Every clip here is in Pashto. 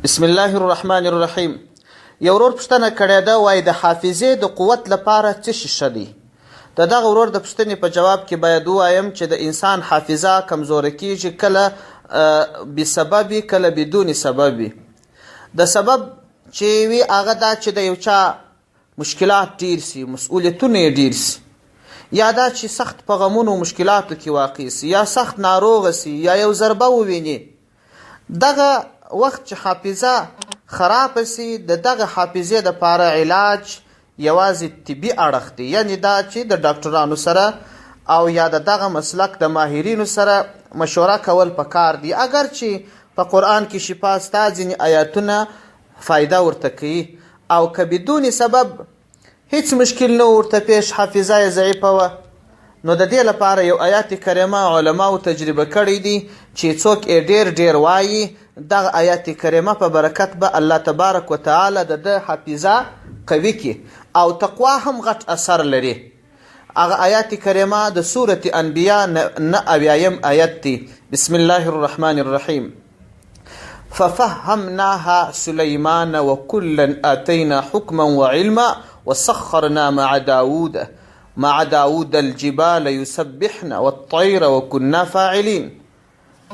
بسم الله الرحمن الرحیم. یو ورور پوښتنه کړې ده، وایي د حافظې د قوت لپاره څه شی ښه دی؟ د دغه ورور د پوښتنې په جواب کې باید ووایم چې د انسان حافظه کمزوره کیږي، کله بسبب وي، کله بدون سبب وي. د سبب چې وي هغه دا چې د یو چا مشکلات ډیر سي، مسؤلیتونه یې ډیر سي، یا دا چې سخت په غمونو مشکلاتو کې واقع سي، یا سخت ناروغه سي، یا یو ضربه وویني. دغه وخت چې حافظه خرابه سي، د دغه حافظې دپاره علاج یوازې طبي اړخ دی، یعنې دا چې د ډاکټرانو سره او یا د دغه مسلک د ماهرینو سره مشوره کول پکار دی. اگر چې په قرآن کې شفا ستا ځینې آیاتونه فایده ورته کوي، او که بدون سبب هیڅ مشکل نه ورته پیش، حافظه یې ضعیفه وه، نو د دې لپاره یو آیات کریمه علماو تجربه کړی دی چې څوک یې ډیر ډیر وایي، دغه آیات کریمه په برکت به الله تبارک وتعالی د ده حافظه قوي کړي، او تقوا هم غټ اثر لري. هغه آیات کریمه د سورة انبیاء 9 آیت دی. بسم الله الرحمن الرحیم. ففهمناها سليمان وكلا آتينا حكما وعلما وسخرنا مع داود الجبال يسبحن والطير وكنا فاعلين.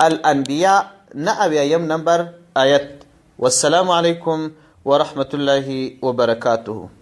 الأنبياء 9 نمبر آيات. والسلام عليكم ورحمة الله وبركاته.